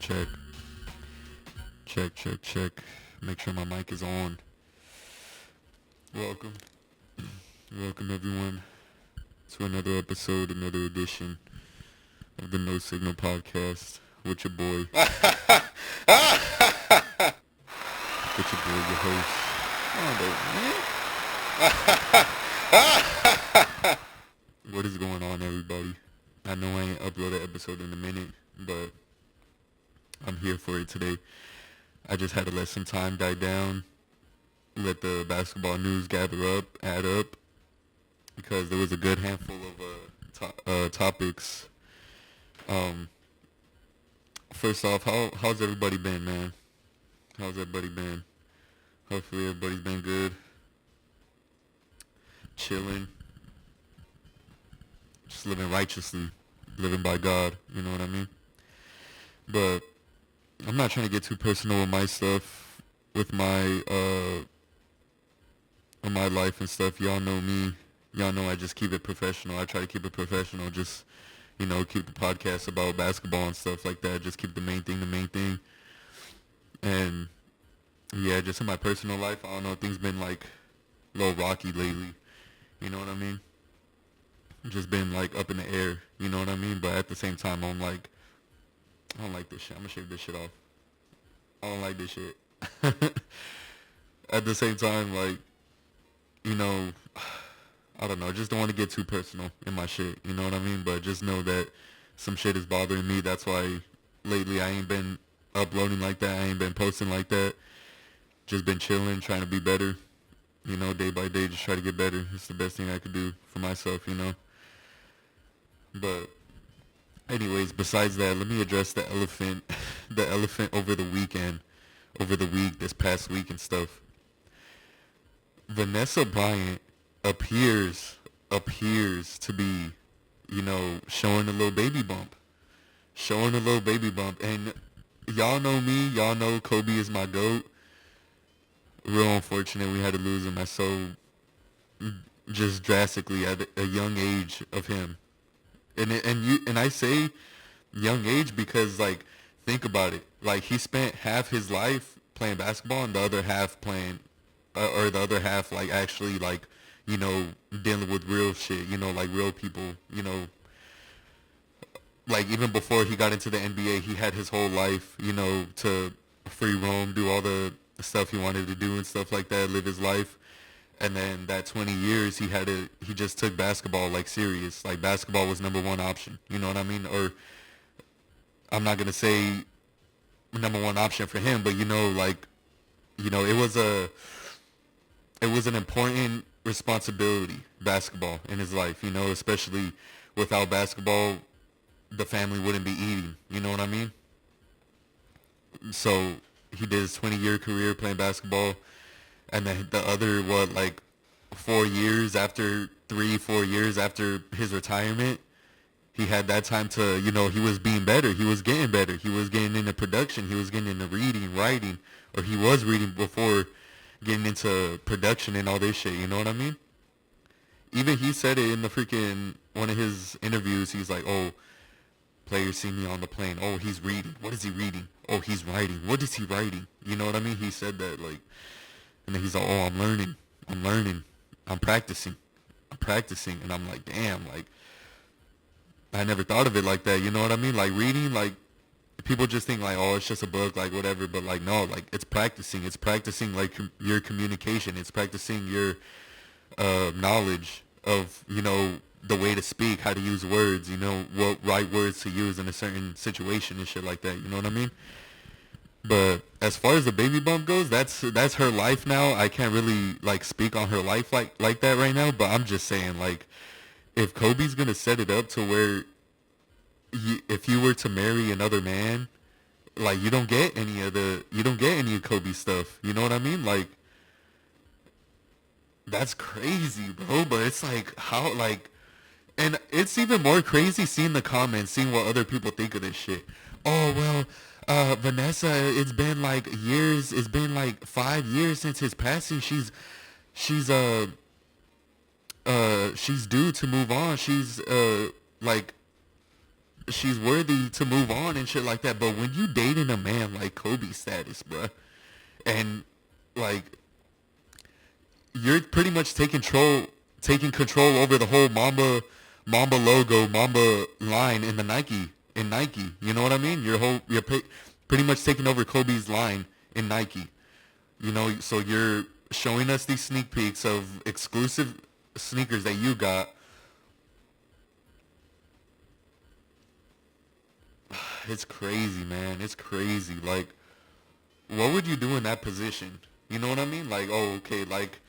check. Check, check, check. Make sure my mic is on. Welcome. Welcome everyone to another episode, another edition of the No Signal Podcast with your boy. With your boy, your host. What is going on, everybody? I know I ain't uploaded an episode in a minute, but I'm here for it today. I just had to let some time die down, let the basketball news add up, because there was a good handful of topics. First off, how's everybody been, man? How's everybody been? Hopefully everybody's been good. Chilling. Just living righteously. Living by God. You know what I mean? But I'm not trying to get too personal with my stuff. With my life and stuff. Y'all know me. Y'all know I just keep it professional. I try to keep it professional. Just, keep the podcast about basketball and stuff like that. Just keep the main thing. And yeah, just in my personal life, I don't know, things been like a little rocky lately. You know what I mean? Just been like up in the air. You know what I mean? But at the same time, I don't like this shit. I'm gonna shave this shit off. I don't like this shit. At the same time, like, I don't know. I just don't want to get too personal in my shit. You know what I mean? But just know that some shit is bothering me. That's why lately I ain't been uploading like that. I ain't been posting like that. Just been chilling, trying to be better. Day by day, just try to get better. It's the best thing I could do for myself, But anyways, besides that, let me address the elephant over the week, this past week and stuff. Vanessa Bryant appears to be, showing a little baby bump. And y'all know me. Y'all know Kobe is my GOAT. Real unfortunate we had to lose him. That's so just drastically at a young age of him. And I say young age because, like, think about it. Like, he spent half his life playing basketball and the other half like actually, like, dealing with real shit, like real people, like even before he got into the NBA, he had his whole life, to free roam, do all the stuff he wanted to do and stuff like that, live his life. And then that 20 years he just took basketball like serious. Like, basketball was number one option. You know what I mean? Or I'm not going to say number one option for him, but it was an important responsibility, basketball, in his life, especially without basketball, the family wouldn't be eating. You know what I mean? So he did his 20-year career playing basketball. And then the other, 4 years after his retirement, he had that time to, he was being better. He was getting better. He was getting into production. He was getting into reading, writing, or he was reading before getting into production and all this shit. You know what I mean? Even he said it in the freaking one of his interviews. He's like, oh, players see me on the plane. Oh, he's reading. What is he reading? Oh, he's writing. What is he writing? You know what I mean? He said that, like. And then he's like, oh, I'm learning, I'm practicing. And I'm like, damn, like, I never thought of it like that, you know what I mean? Like, reading, like, people just think, like, oh, it's just a book, like, whatever. But, like, no, like, it's practicing, like, your communication. It's practicing your knowledge of, the way to speak, how to use words, what right words to use in a certain situation and shit like that, you know what I mean? But as far as the baby bump goes, that's her life now. I can't really, like, speak on her life like that right now. But I'm just saying, like, if Kobe's gonna set it up to where if you were to marry another man, like, you don't get any of Kobe's stuff. You know what I mean? Like, that's crazy, bro. But it's like, how, like, and it's even more crazy seeing the comments, seeing what other people think of this shit. Oh, well, Vanessa, it's been like years. It's been like 5 years since his passing. She's due to move on. She's like she's worthy to move on and shit like that. But when you dating a man like Kobe status, bruh, and like you're pretty much taking control over the whole Mamba logo, Mamba line in the Nike. You know what I mean? You're pretty much taking over Kobe's line in Nike. You know, so you're showing us these sneak peeks of exclusive sneakers that you got. It's crazy, man. It's crazy. Like, what would you do in that position? You know what I mean? Like, oh, okay, like,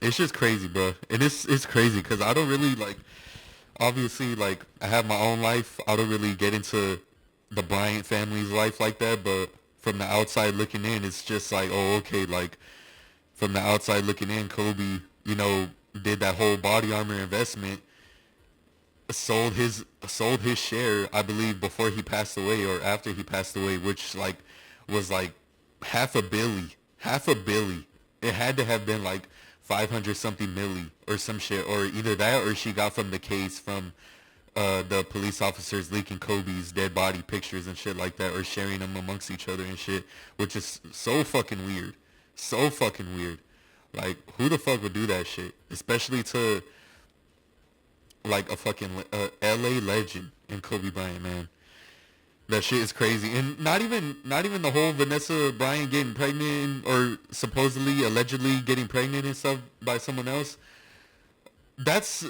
it's just crazy, bro. And it's crazy because I don't really, like, obviously, like, I have my own life. I don't really get into the Bryant family's life like that, but from the outside looking in, it's just like, oh, okay, like, from the outside looking in, Kobe, you know, did that whole body armor investment, sold his share, I believe, before he passed away or after he passed away, which like was like half a billy. It had to have been like 500 something milli or some shit, or either that or she got from the case from the police officers leaking Kobe's dead body pictures and shit like that, or sharing them amongst each other and shit, which is so fucking weird. So fucking weird. Like, who the fuck would do that shit? Especially to like a fucking LA legend in Kobe Bryant, man. That shit is crazy. And not even the whole Vanessa Bryant getting pregnant or supposedly allegedly getting pregnant and stuff by someone else. That's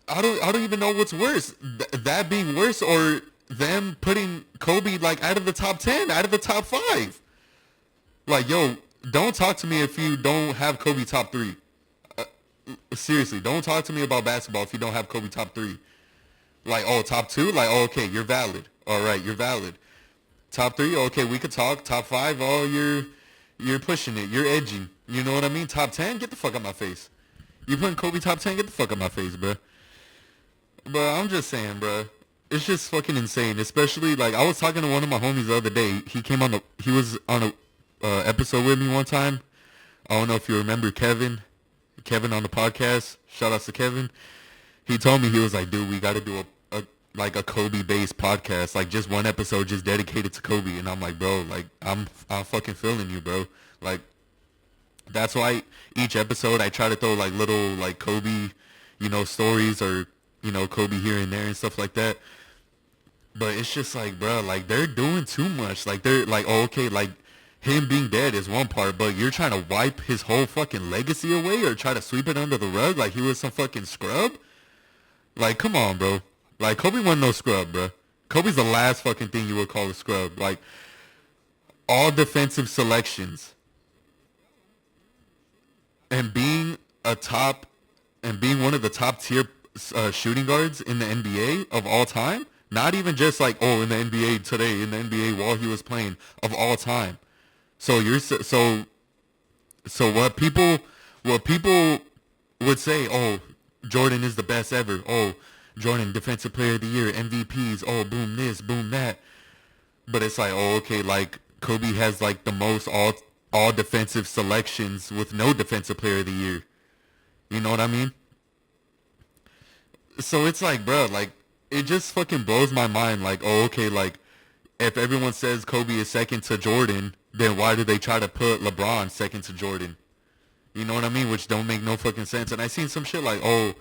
I don't even know what's worse. That being worse, or them putting Kobe like out of the top 10, out of the top 5. Like, yo, don't talk to me if you don't have Kobe top 3. Seriously, don't talk to me about basketball if you don't have Kobe top 3. Like, oh, top 2? Like, oh, okay, you're valid. All right, you're valid. Top 3? Okay, we could talk. Top 5? Oh, you're pushing it. You're edging. You know what I mean? Top 10? Get the fuck out my face. You putting Kobe top 10? Get the fuck out my face, bro. But I'm just saying, bro. It's just fucking insane. Especially, like, I was talking to one of my homies the other day. He was on a episode with me one time. I don't know if you remember Kevin on the podcast. Shout outs to Kevin. He told me, he was like, dude, we got to do a Kobe based podcast, like just one episode just dedicated to Kobe. And I'm like, bro, like I'm fucking feeling you, bro. Like, that's why each episode I try to throw like little like Kobe, you know, stories, or, you know, Kobe here and there and stuff like that. But it's just like, bro, like they're doing too much. Like, they're like, oh, okay, like him being dead is one part, but you're trying to wipe his whole fucking legacy away or try to sweep it under the rug like he was some fucking scrub? Like, come on, bro. Like, Kobe wasn't no scrub, bro. Kobe's the last fucking thing you would call a scrub. Like, all defensive selections. And being one of the top tier shooting guards in the NBA of all time. Not even just like, oh, in the NBA today, in the NBA while he was playing, of all time. So what people would say, oh, Jordan is the best ever. Oh, Jordan, Defensive Player of the Year, MVPs. Oh, boom this, boom that. But it's like, oh, okay, like Kobe has like the most all defensive selections with no Defensive Player of the Year. You know what I mean? So it's like, bro, like it just fucking blows my mind. Like, oh, okay, like if everyone says Kobe is second to Jordan, then why do they try to put LeBron second to Jordan? You know what I mean? Which don't make no fucking sense. And I seen some shit like, oh,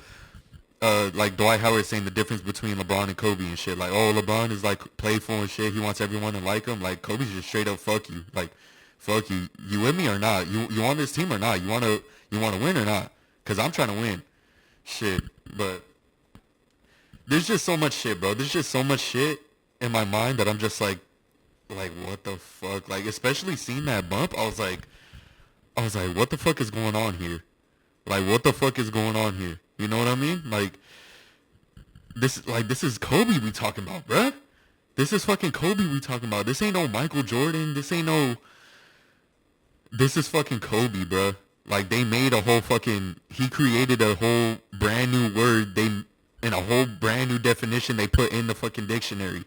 like Dwight Howard saying the difference between LeBron and Kobe and shit. Like, oh, LeBron is like playful and shit. He wants everyone to like him. Like, Kobe's just straight up fuck you. Like, fuck you. You with me or not? You on this team or not? You wanna win or not? Cause I'm trying to win. Shit. But there's just so much shit, bro. There's just so much shit in my mind that I'm just like what the fuck? Like, especially seeing that bump, I was like, what the fuck is going on here? Like, what the fuck is going on here? You know what I mean? Like, this is Kobe we talking about, bruh. This is fucking Kobe we talking about. This ain't no Michael Jordan. This is fucking Kobe, bruh. Like, they made a whole fucking, he created a whole brand new word, and a whole brand new definition they put in the fucking dictionary.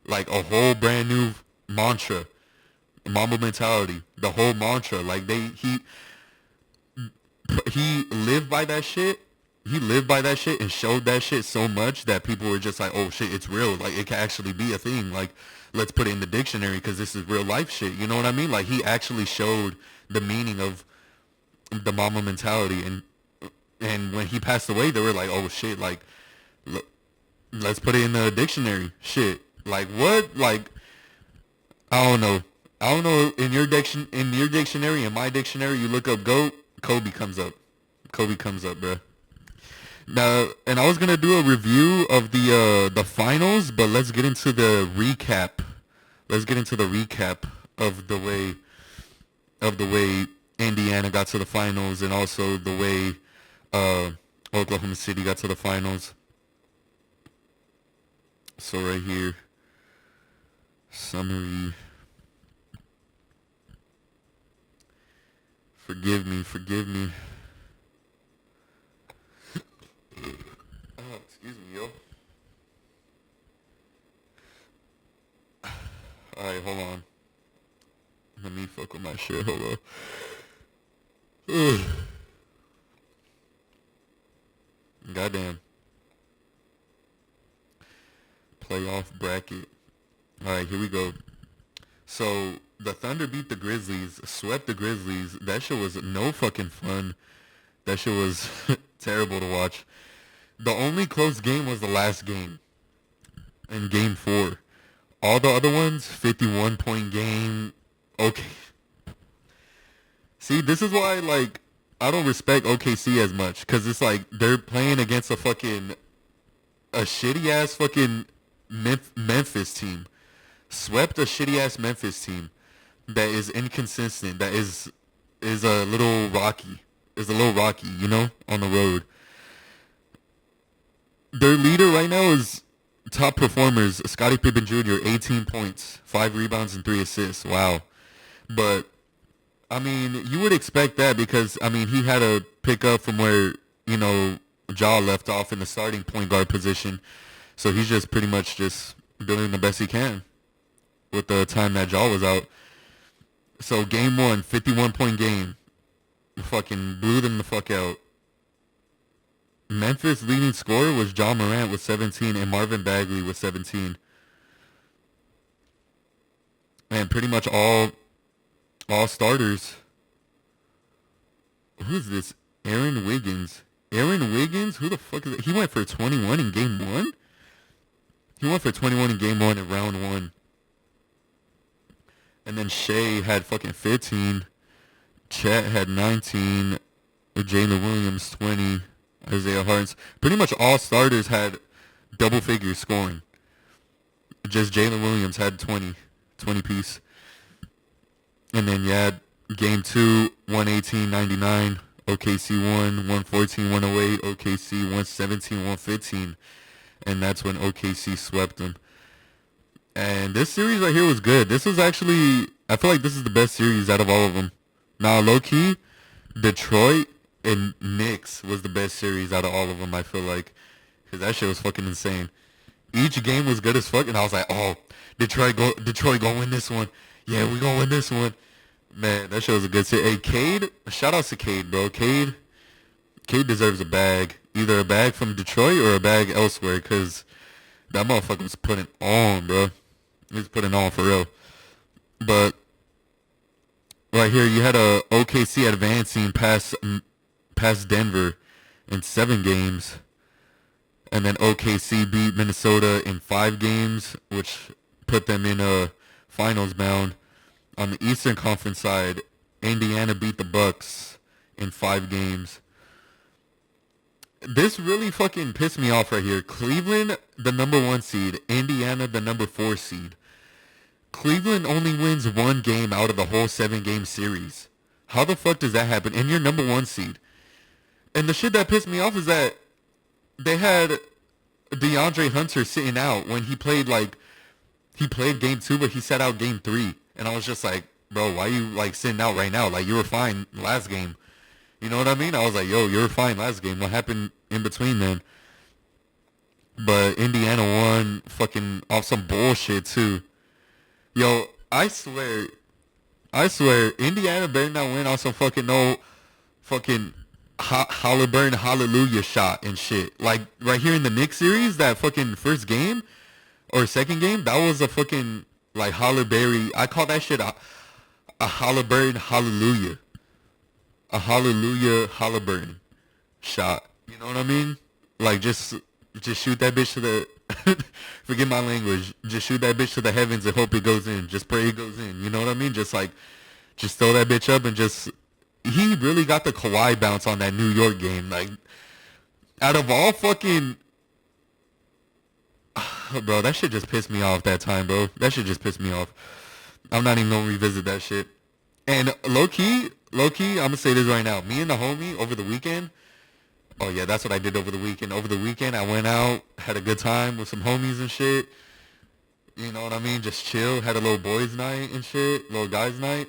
Like, a whole brand new mantra. Mamba mentality. The whole mantra. Like, he lived by that shit. he lived by that shit and showed that shit so much that people were just like, oh shit, it's real. Like, it can actually be a thing. Like, let's put it in the dictionary because this is real life shit. You know what I mean? Like, he actually showed the meaning of the mama mentality. And when he passed away, they were like, oh shit, like, let's put it in the dictionary. Shit. Like, what? Like, I don't know. I don't know. In your dictionary, in my dictionary, you look up GOAT, Kobe comes up. Kobe comes up, bruh. Now, and I was gonna do a review of the finals, but let's get into the recap. Let's get into the recap of the way Indiana got to the finals, and also the way Oklahoma City got to the finals. So right here, summary. Forgive me. Oh, excuse me, yo. Alright, hold on. Let me fuck with my shit, hold on. Ugh. Goddamn. Playoff bracket. Alright, here we go. So, the Thunder beat the Grizzlies, swept the Grizzlies. That shit was no fucking fun. That shit was terrible to watch. The only close game was the last game. In game 4. All the other ones, 51-point game. Okay. See, this is why, like, I don't respect OKC as much. Because it's like, they're playing against a shitty-ass fucking Memphis team. Swept a shitty-ass Memphis team that is inconsistent, that is a little rocky. Is a little rocky, you know, on the road. Their leader right now is top performers, Scottie Pippen Jr., 18 points, 5 rebounds, and 3 assists. Wow. But, I mean, you would expect that because, I mean, he had to pick up from where, you know, Ja left off in the starting point guard position. So he's just pretty much just doing the best he can with the time that Ja was out. So game 1, 51-point game. Fucking blew them the fuck out. Memphis leading scorer was John Morant with 17 and Marvin Bagley with 17. And pretty much all starters. Who's this? Aaron Wiggins. Aaron Wiggins? Who the fuck is that? He went for 21 in game 1? He went for 21 in game 1 in round 1. And then Shea had fucking 15. Chet had 19. Jalen Williams 20. Isaiah Harden. Pretty much all starters had double figures scoring. Just Jalen Williams had 20 piece. And then you had game 2, 118-99. OKC won 114-108. OKC 117-115. And that's when OKC swept them. And this series right here was good. This was actually, I feel like this is the best series out of all of them. Now, low-key, Detroit and Knicks was the best series out of all of them, I feel like. Because that shit was fucking insane. Each game was good as fuck, and I was like, oh, Detroit gonna win this one. Yeah, we gonna win this one. Man, that shit was a good series. Hey, Cade, shout out to Cade, bro. Cade deserves a bag. Either a bag from Detroit or a bag elsewhere, because that motherfucker was putting on, bro. He was putting on for real. But right here, you had a OKC advancing past Denver in 7 games. And then OKC beat Minnesota in 5 games, which put them in a finals bound. On the Eastern Conference side, Indiana beat the Bucks in 5 games. This really fucking pissed me off right here. Cleveland, the number 1 seed. Indiana, the number 4 seed. Cleveland only wins 1 game out of the whole 7-game series. How the fuck does that happen? And you're number 1 seed. And the shit that pissed me off is that they had DeAndre Hunter sitting out when he played game 2, but he sat out game 3. And I was just like, bro, why you like sitting out right now? Like, you were fine last game. You know what I mean? I was like, yo, you were fine last game. What happened in between then? But Indiana won fucking off some bullshit too. Yo, I swear, Indiana better not win on some fucking Halliburton hallelujah shot and shit. Like right here in the Knicks series, that fucking first game or second game, that was a fucking like Halliburton. I call that shit a Halliburton hallelujah. A hallelujah Halliburton shot. You know what I mean? Like just shoot that bitch to the forget my language. Just shoot that bitch to the heavens and hope it goes in. Just pray it goes in. You know what I mean? Just throw that bitch up and just he really got the Kawhi bounce on that New York game. Like out of all fucking bro, that shit just pissed me off that time, bro. That shit just pissed me off. I'm not even gonna revisit that shit. And low key, I'm gonna say this right now. Me and the homie over the weekend. Oh yeah, that's what I did over the weekend. Over the weekend, I went out, had a good time with some homies and shit. You know what I mean? Just chill, had a little boys' night and shit, little guys' night.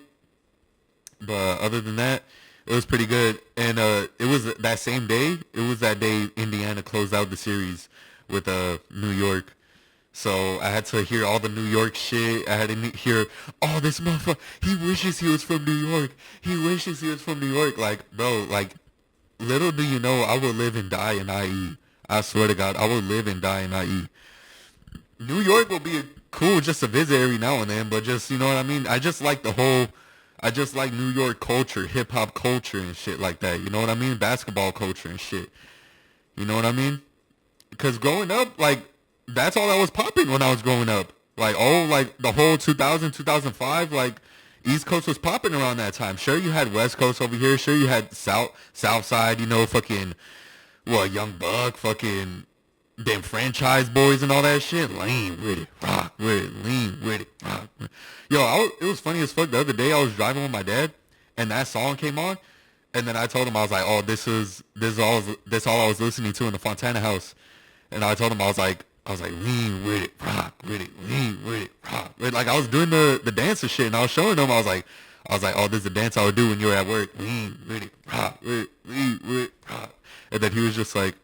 But other than that, it was pretty good. And it was that same day. It was that day Indiana closed out the series with New York. So I had to hear all the New York shit. I had to hear, oh, this motherfucker, he wishes he was from New York. He wishes he was from New York. Like, bro, like, little do you know, I will live and die in IE. I swear to God, I will live and die in IE. New York will be cool just to visit every now and then, but just, you know what I mean? I just like New York culture, hip-hop culture and shit like that. You know what I mean? Basketball culture and shit. You know what I mean? Because growing up, like, that's all that was popping when I was growing up. Like, like, the whole 2000, 2005, like, East Coast was popping around that time. Sure, you had West Coast over here. Sure, you had South Side, you know, fucking, Young Buck, fucking, them franchise boys and all that shit. Lean with it, rock with it, lean with it, rock with it. Yo, it was funny as fuck. The other day, I was driving with my dad, and that song came on, and then I told him, I was like, oh, this all I was listening to in the Fontana house. And I told him, I was like, lean with it, rock with it, lean with it, rock with it. Like, I was doing the dance and shit, and I was showing him, I was like, oh, this is the dance I would do when you were at work. Lean with it, rock with it, lean with it, rock. And then he was just like,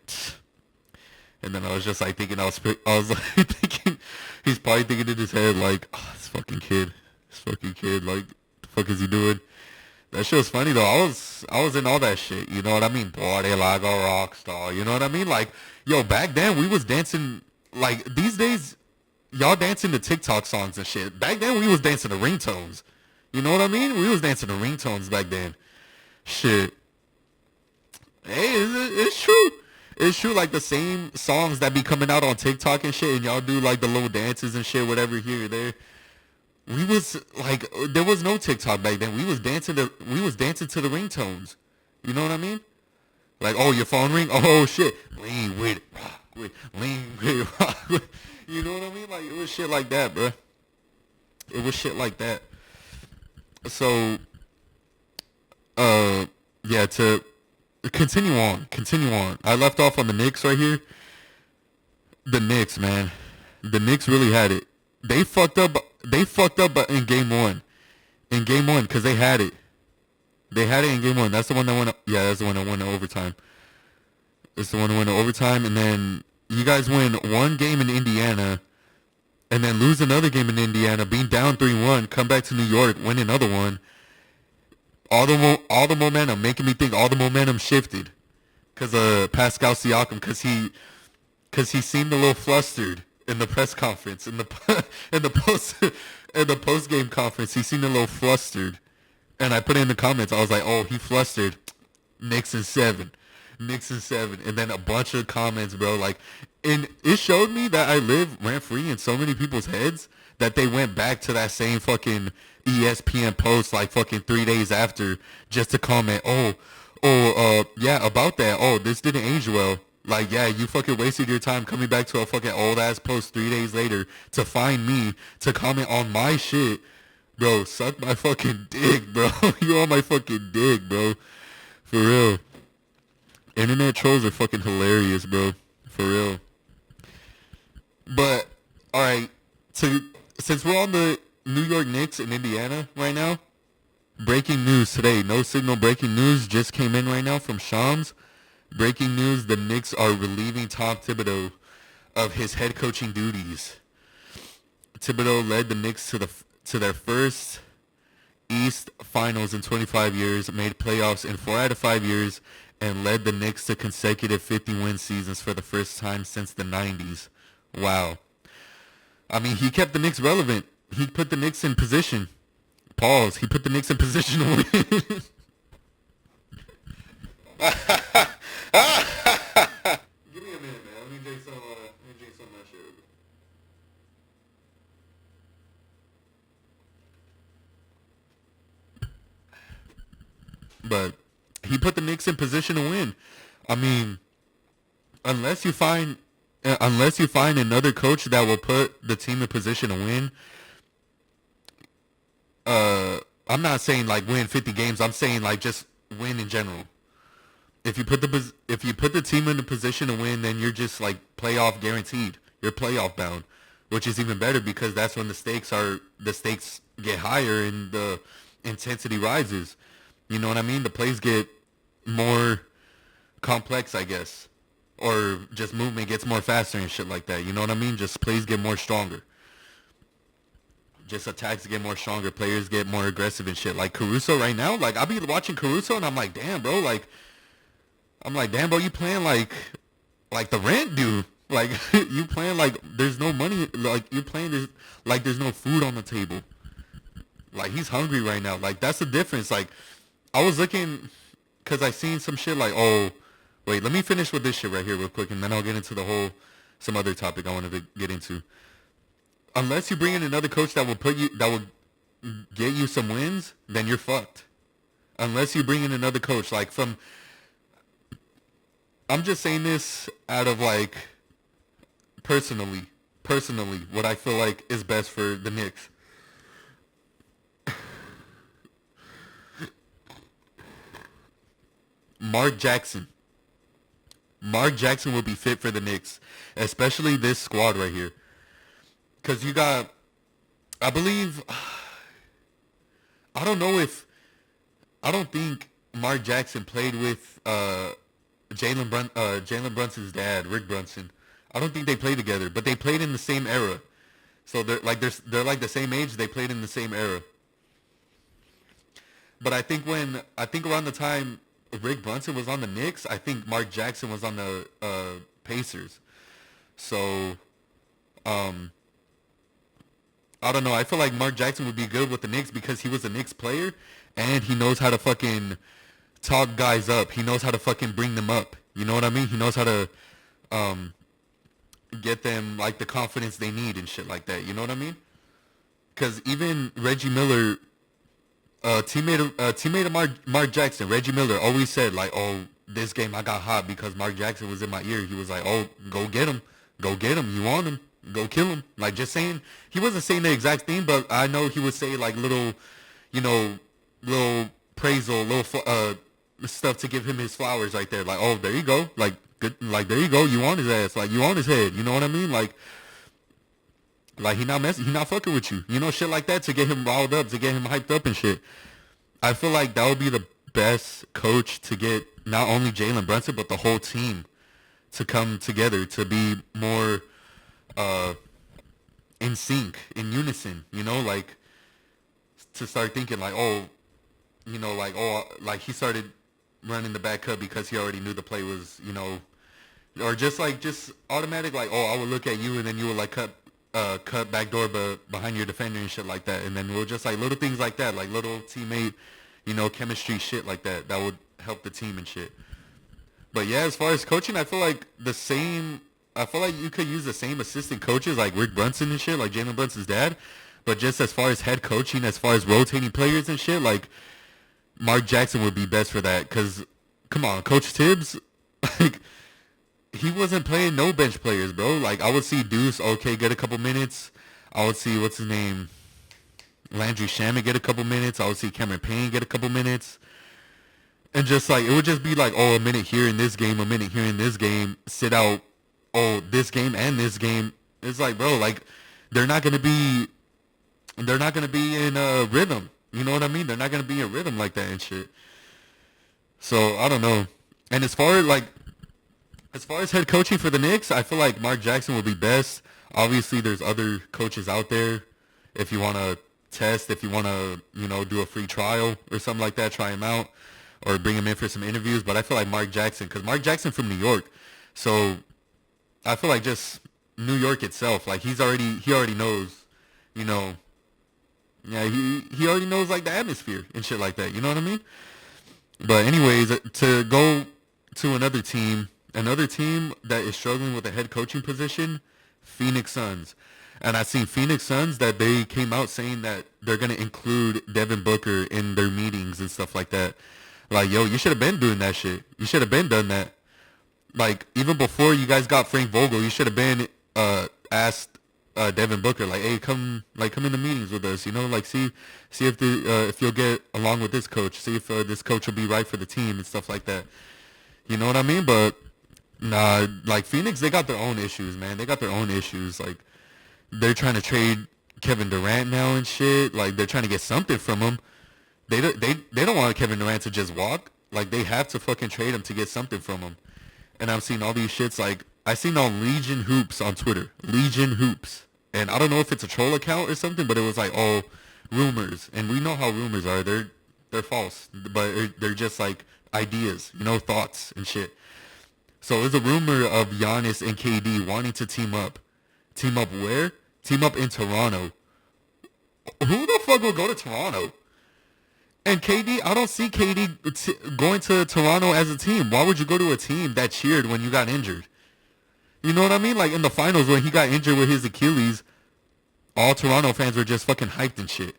and then I was just like thinking, I was like thinking, he's probably thinking in his head, like, oh, this fucking kid, like, the fuck is he doing? That shit was funny though. I was in all that shit. You know what I mean? Boy, they like a rock star. You know what I mean? Like, yo, back then we was dancing. Like these days, y'all dancing to TikTok songs and shit. Back then we was dancing to ringtones. You know what I mean? We was dancing to ringtones back then. Shit. Hey, it's true. It's true. Like the same songs that be coming out on TikTok and shit, and y'all do like the little dances and shit, whatever here or there. We was like, there was no TikTok back then. We was dancing to the ringtones. You know what I mean? Like, oh, your phone ring? Oh, shit. Lean with it, rock with it, lean with it, rock with it. You know what I mean? Like, it was shit like that, bro. It was shit like that. So, yeah, to continue on. I left off on the Knicks right here. The Knicks, man. The Knicks really had it. They fucked up in game one. Because they had it. They had it in game one. That's the one that went. Yeah, that's the one that went to overtime. It's the one that went to overtime, and then you guys win one game in Indiana, and then lose another game in Indiana, being down 3-1, come back to New York, win another one. All the momentum, making me think all the momentum shifted, because Pascal Siakam, because he seemed a little flustered in the press conference, in the post game conference, he seemed a little flustered. And I put it in the comments, I was like, oh, he flustered. Knicks in 7. And then a bunch of comments, bro. Like, and it showed me that I live rent-free in so many people's heads that they went back to that same fucking ESPN post like fucking 3 days after just to comment, yeah, about that. Oh, this didn't age well. Like, yeah, you fucking wasted your time coming back to a fucking old-ass post 3 days later to find me to comment on my shit. Bro, suck my fucking dick, bro. You on my fucking dick, bro. For real. Internet trolls are fucking hilarious, bro. For real. But, alright. Since we're on the New York Knicks in Indiana right now, breaking news today. No signal breaking news just came in right now from Shams. Breaking news, the Knicks are relieving Tom Thibodeau of his head coaching duties. Thibodeau led the Knicks to their first East Finals in 25 years, made playoffs in 4 out of 5 years, and led the Knicks to consecutive 50-win seasons for the first time since the 90s. Wow. I mean, he kept the Knicks relevant. He put the Knicks in position. Pause. He put the Knicks in position to win. Give me a minute, man. Let me drink some of that shit. But he put the Knicks in position to win. I mean, unless you find another coach that will put the team in position to win, I'm not saying like win 50 games. I'm saying like just win in general. If you put the team in a position to win, then you're just like playoff guaranteed. You're playoff bound, which is even better because that's when the stakes get higher and the intensity rises. You know what I mean? The plays get more complex, I guess, or just movement gets more faster and shit like that. You know what I mean? Just plays get more stronger. Just attacks get more stronger. Players get more aggressive and shit. Like Caruso right now, like I'll be watching Caruso and I'm like, damn, bro, you playing like the rent dude. Like you playing like there's no money. Like you playing this like there's no food on the table. Like he's hungry right now. Like that's the difference. Like I was looking because I seen some shit like, oh, wait, let me finish with this shit right here real quick, and then I'll get into some other topic I wanted to get into. Unless you bring in another coach that will get you some wins, then you're fucked. Unless you bring in another coach, like I'm just saying this out of like personally, what I feel like is best for the Knicks. Mark Jackson will be fit for the Knicks, especially this squad right here. Because you got, I believe, I don't think Mark Jackson played with Jalen Brunson's dad, Rick Brunson. I don't think they played together, but they played in the same era. So they're like the same age. They played in the same era. But I think around the time Rick Brunson was on the Knicks, I think Mark Jackson was on the Pacers. So, I don't know. I feel like Mark Jackson would be good with the Knicks because he was a Knicks player and he knows how to fucking talk guys up. He knows how to fucking bring them up. You know what I mean? He knows how to get them like the confidence they need and shit like that. You know what I mean? Because even Reggie Miller, teammate of Mark Jackson, Reggie Miller always said like, oh, this game I got hot because Mark Jackson was in my ear. He was like, oh, go get him. You want him. Go kill him. Like just saying, he wasn't saying the exact thing, but I know he would say like little praisal, little stuff to give him his flowers right there. Like, oh, there you go. Like, good. Like, there you go. You on his ass. Like, you on his head. You know what I mean? Like he not fucking with you. You know, shit like that to get him riled up, to get him hyped up and shit. I feel like that would be the best coach to get not only Jalen Brunson, but the whole team to come together to be more in sync, in unison, you know, like to start thinking like, oh, you know, like he started running the back cut because he already knew the play was, you know, or just automatic, like, oh, I would look at you and then you would like cut back door behind your defender and shit like that. And then we'll just like little things like that, like little teammate, you know, chemistry shit like that would help the team and shit. But yeah, as far as coaching, I feel like you could use the same assistant coaches like Rick Brunson and shit, like Jalen Brunson's dad. But just as far as head coaching, as far as rotating players and shit, like Mark Jackson would be best for that. Cause come on, Coach Tibbs, like he wasn't playing no bench players, bro. Like I would see Deuce, okay, get a couple minutes. I would see what's his name, Landry Shamet get a couple minutes. I would see Cameron Payne get a couple minutes. And just like it would just be like, oh, a minute here in this game, a minute here in this game, sit out. Oh, this game and this game. It's like, bro, like they're not gonna be in a rhythm. You know what I mean? They're not gonna be in rhythm like that and shit. So I don't know. And as far as head coaching for the Knicks, I feel like Mark Jackson will be best. Obviously, there's other coaches out there. If you want to test, if you want to, you know, do a free trial or something like that, try him out. or bring him in for some interviews. But I feel like Mark Jackson, because Mark Jackson from New York, so I feel like just New York itself, like he already knows, you know, yeah, he already knows like the atmosphere and shit like that. You know what I mean? But anyways, to go to another team that is struggling with a head coaching position, Phoenix Suns. And I seen Phoenix Suns that they came out saying that they're going to include Devin Booker in their meetings and stuff like that. Like, yo, you should have been doing that shit. You should have been done that. Like, even before you guys got Frank Vogel, you should have been asked Devin Booker, like, hey, come in the meetings with us, you know, like, see if you'll get along with this coach, see if this coach will be right for the team and stuff like that. You know what I mean? But nah, like Phoenix, they got their own issues, man. They got their own issues. Like, they're trying to trade Kevin Durant now and shit. Like, they're trying to get something from him. They don't want Kevin Durant to just walk. Like, they have to fucking trade him to get something from him. And I've seen all these shits. Like, I seen on Legion Hoops on Twitter. Legion Hoops. And I don't know if it's a troll account or something, but it was like, oh, rumors. And we know how rumors are. They're false. But they're just like ideas, you know, thoughts and shit. So there's a rumor of Giannis and KD wanting to team up. Team up where? Team up in Toronto. Who the fuck will go to Toronto? And KD, I don't see KD going to Toronto as a team. Why would you go to a team that cheered when you got injured? You know what I mean? Like in the finals when he got injured with his Achilles, all Toronto fans were just fucking hyped and shit.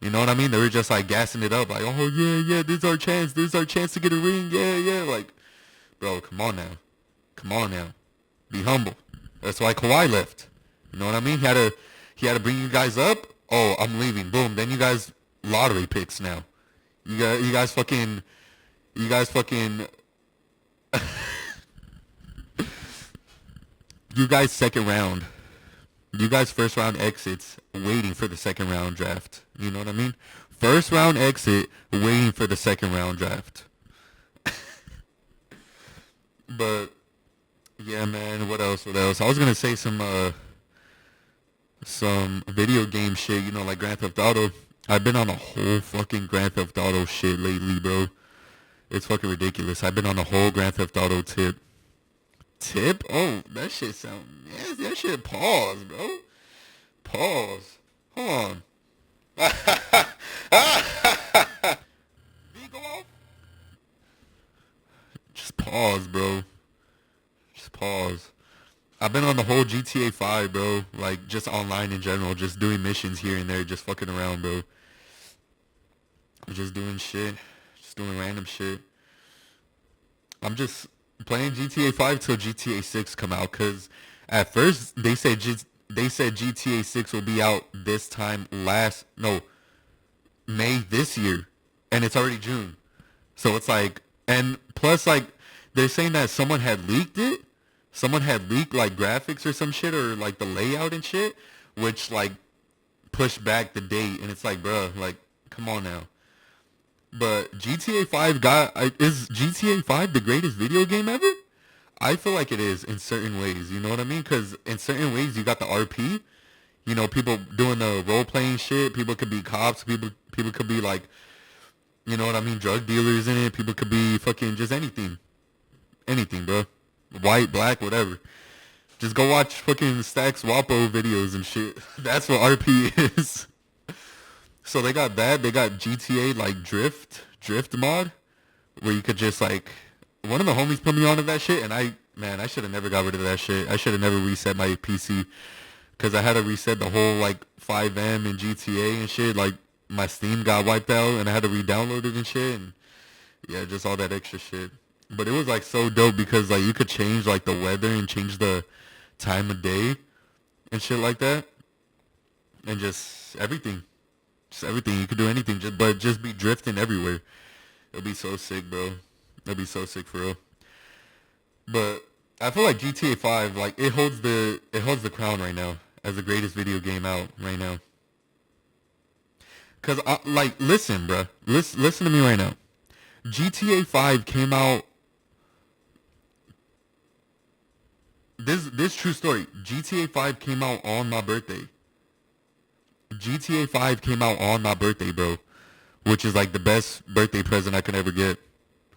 You know what I mean? They were just like gassing it up. Like, oh yeah, this is our chance. This is our chance to get a ring. Yeah. Like, bro, come on now. Be humble. That's why Kawhi left. You know what I mean? He had to bring you guys up. Oh, I'm leaving. Boom. Then you guys lottery picks now. You guys fucking you guys second round. You guys first round exits waiting for the second round draft. You know what I mean? First round exit waiting for the second round draft. But yeah, man, what else? I was gonna say some video game shit, you know, like Grand Theft Auto. I've been on a whole fucking Grand Theft Auto shit lately, bro. It's fucking ridiculous. I've been on a whole Grand Theft Auto tip. Oh, that shit sound... Yeah, that shit pause, bro. Pause. Hold on. Go off? Just pause, bro. Just pause. I've been on the whole GTA 5, bro. Like, just online in general. Just doing missions here and there. Just fucking around, bro. Just doing shit. Just doing random shit. I'm just playing GTA 5 till GTA 6 come out. Because at first, they said GTA 6 will be out this time May this year. And it's already June. So it's like... And plus, like, they're saying that someone had leaked it. Someone had leaked, like, graphics or some shit, or, like, the layout and shit, which, like, pushed back the date. And it's like, bruh, like, come on now. But GTA 5 is GTA 5 the greatest video game ever? I feel like it is in certain ways, you know what I mean? Because in certain ways, you got the RP, you know, people doing the role-playing shit. People could be cops. People could be, like, you know what I mean, drug dealers in it. People could be fucking just anything. Anything, bro. White, black, whatever. Just go watch fucking Stacks Wapo videos and shit. That's what RP is. So they got that. They got GTA, like, Drift mod, where you could just, like... One of the homies put me onto that shit, and I should have never got rid of that shit. I should have never reset my PC, because I had to reset the whole, like, 5M and GTA and shit. Like, my Steam got wiped out, and I had to re-download it and shit, and yeah, just all that extra shit. But it was, like, so dope because, like, you could change, like, the weather and change the time of day and shit like that. And just everything. Just everything. You could do anything, but just be drifting everywhere. It'll be so sick, bro. It'll be so sick for real. But I feel like GTA 5, like, it holds the crown right now as the greatest video game out right now. Because, like, listen, bro. Listen to me right now. GTA 5 came out... This true story. GTA 5 came out on my birthday. GTA 5 came out on my birthday, bro. which is like the best birthday present I could ever get.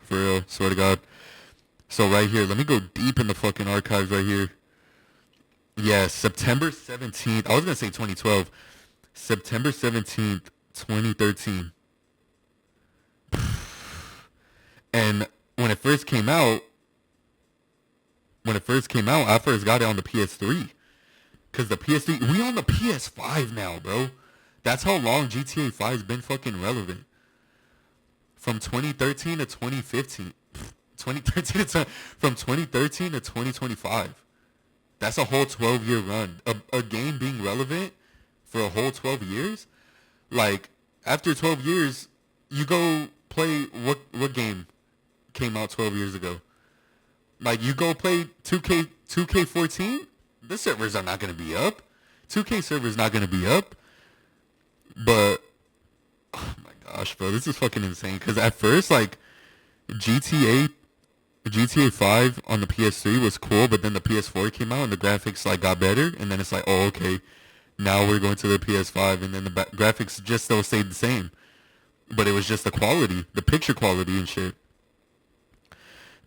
For real, swear to God. So right here, let me go deep in the fucking archives right here. Yeah, September 17th. I was going to say 2012. September 17th, 2013. And when it first came out, I first got it on the PS3. Because the PS3, we on the PS5 now, bro. That's how long GTA 5's been fucking relevant. From 2013 to 2015. 2013 to, from 2013 to 2025. That's a whole 12-year run. A game being relevant for a whole 12 years? Like, after 12 years, you go play, what game came out 12 years ago? Like, you go play 2K14? The servers are not going to be up. 2K server's not going to be up. But, oh my gosh, bro, this is fucking insane. Because at first, like, GTA 5 on the PS3 was cool, but then the PS4 came out and the graphics, like, got better. And then it's like, oh, okay, now we're going to the PS5. And then the graphics just still stayed the same. But it was just the quality, the picture quality and shit.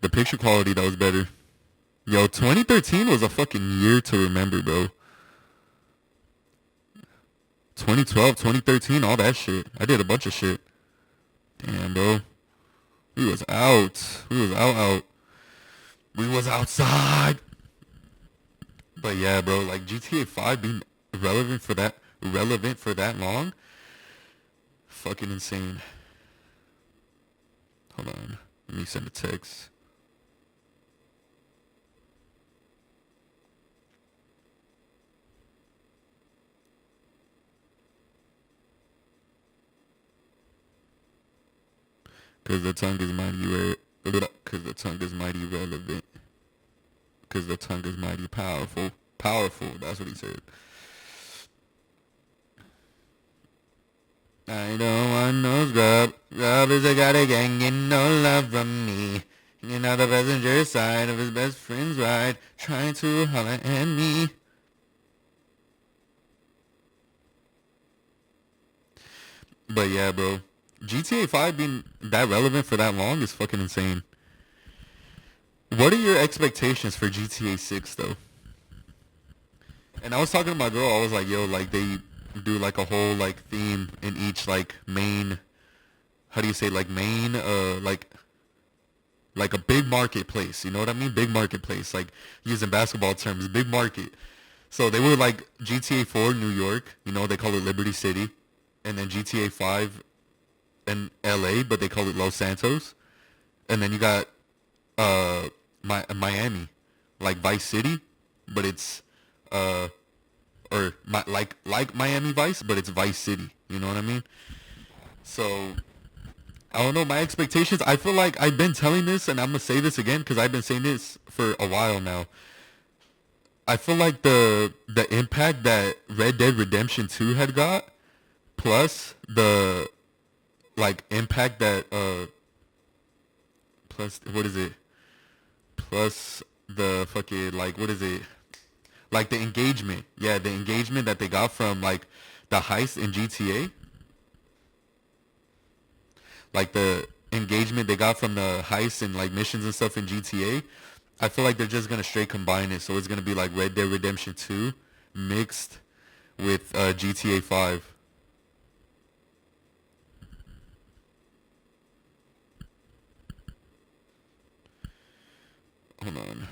The picture quality that was better. Yo, 2013 was a fucking year to remember, bro. 2012, 2013, all that shit. I did a bunch of shit. Damn, bro. We was out. We was out. We was outside. But yeah, bro, like GTA 5 being relevant for that long, fucking insane. Hold on. Let me send a text. Cause the tongue is mighty Cause the tongue is mighty relevant. Cause the tongue is mighty powerful. Powerful. That's what he said. I don't want no scrub. Scrub is a got a gang and no love from me. You know the passenger side of his best friend's ride, trying to holler at me. But yeah, bro. GTA 5 being that relevant for that long is fucking insane. What are your expectations for GTA 6 though? And I was talking to my girl, I was like, yo, like they do like a whole like theme in each like main, how do you say, like main, like a big marketplace, you know what I mean? Big marketplace, like using basketball terms, big market. So they were like GTA 4 New York, you know, they call it Liberty City. And then GTA 5 in LA, but they call it Los Santos. And then you got Miami, like Vice City, but it's like Miami Vice, but it's Vice City. You know what I mean? So I don't know, my expectations. I feel like I've been telling this, and I'm gonna say this again because I've been saying this for a while now. I feel like the impact that Red Dead Redemption 2 had got, plus the like impact that plus what is it? Plus the fucking like what is it? Like the engagement. Yeah, the engagement that they got from like the heist in GTA. Like the engagement they got from the heists and like missions and stuff in GTA. I feel like they're just gonna straight combine it, so it's gonna be like Red Dead Redemption 2 mixed with GTA 5. Hold on.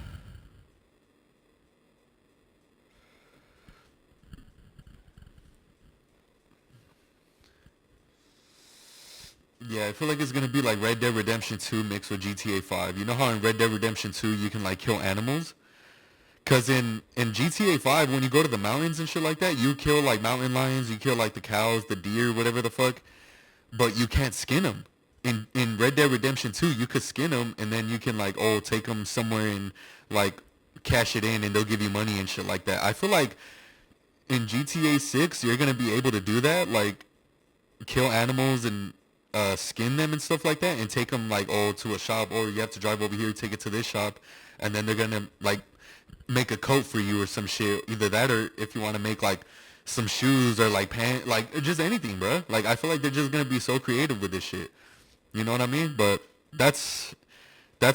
Yeah, I feel like it's gonna be like Red Dead Redemption 2 mixed with GTA 5. You know how in Red Dead Redemption 2 you can like kill animals? Cause in GTA 5 when you go to the mountains and shit like that, you kill like mountain lions, you kill like the cows, the deer, whatever the fuck, but you can't skin them. In Red Dead Redemption 2, you could skin them and then you can like take them somewhere and like cash it in and they'll give you money and shit like that. I feel like in GTA 6 you're gonna be able to do that, like kill animals and skin them and stuff like that and take them like to a shop, or you have to drive over here, take it to this shop, and then they're gonna like make a coat for you or some shit. Either that, or if you want to make like some shoes or like pants, like just anything, bro. Like I feel like they're just gonna be so creative with this shit. You know what I mean? But that's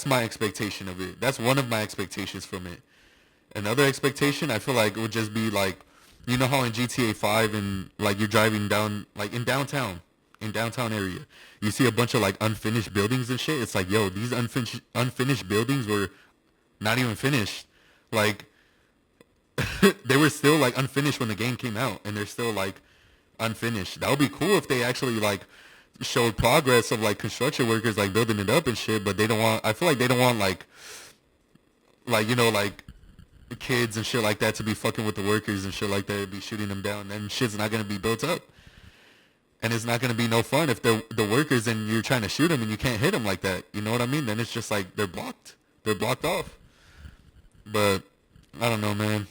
my expectation of it. That's one of my expectations from it. Another expectation, I feel like it would just be like, you know how in GTA 5 and like you're driving down like in downtown area, you see a bunch of like unfinished buildings and shit. It's like, yo, these unfinished buildings were not even finished. Like they were still like unfinished when the game came out, and they're still like unfinished. That would be cool if they actually like showed progress of like construction workers like building it up and shit. But they don't want. I feel like they don't want like you know like kids and shit like that to be fucking with the workers and shit like that, be shooting them down. Then shit's not gonna be built up, and it's not gonna be no fun if the workers and you're trying to shoot them and you can't hit them like that. You know what I mean? Then it's just like they're blocked off. But I don't know, man.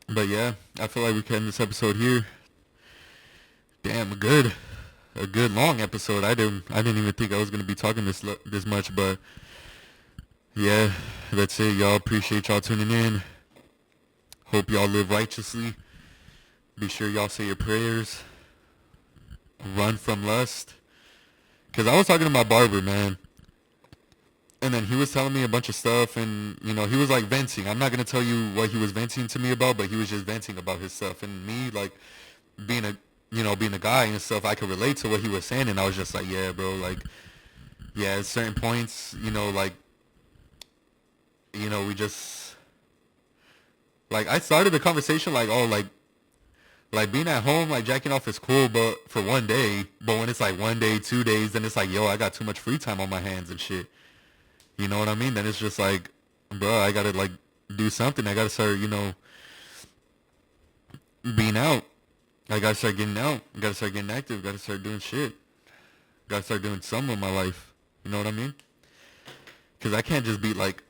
But yeah, I feel like we can end this episode here. Damn, a good long episode. I didn't even think I was gonna be talking this much, but yeah, that's it, y'all. Appreciate y'all tuning in. Hope y'all live righteously. Be sure y'all say your prayers. Run from lust. Cause I was talking to my barber, man, and then he was telling me a bunch of stuff, and you know he was like venting. I'm not gonna tell you what he was venting to me about, but he was just venting about his stuff, and me like being a guy and stuff, I could relate to what he was saying, and I was just like, yeah, bro, like, yeah, at certain points, like, we just, like, I started the conversation like, oh, like being at home, like jacking off is cool, but for one day, but when it's like 1 day, 2 days, then it's like, yo, I got too much free time on my hands and shit. You know what I mean? Then it's just like, bro, I gotta like do something. I gotta start, being out. I gotta start getting out. I gotta start getting active. Gotta start doing shit. Gotta start doing something with my life. You know what I mean? Because I can't just be like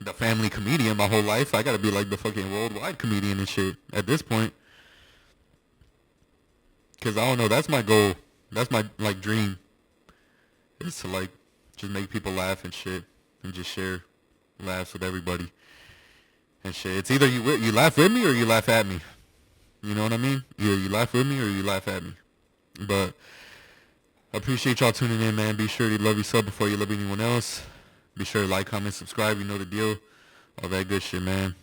the family comedian my whole life. I gotta be like the fucking worldwide comedian and shit at this point. Because I don't know. That's my goal. That's my like dream. Is to like just make people laugh and shit. And just share laughs with everybody. And shit. It's either you laugh with me or you laugh at me. You know what I mean? Either you laugh with me or you laugh at me. But I appreciate y'all tuning in, man. Be sure to love yourself before you love anyone else. Be sure to like, comment, subscribe. You know the deal. All that good shit, man.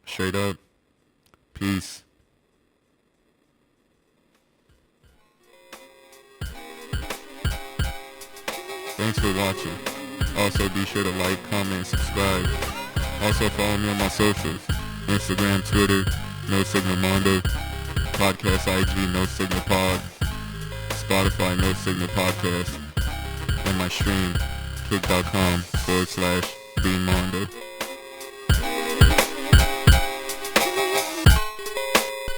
Straight up. Peace. Thanks for watching. Also, be sure to like, comment, subscribe. Also, follow me on my socials. Instagram, Twitter, No Signal Mondo. Podcast IG, No Signal Pod. Spotify, No Signal Podcast. And my stream, kick.com/BeanMondo.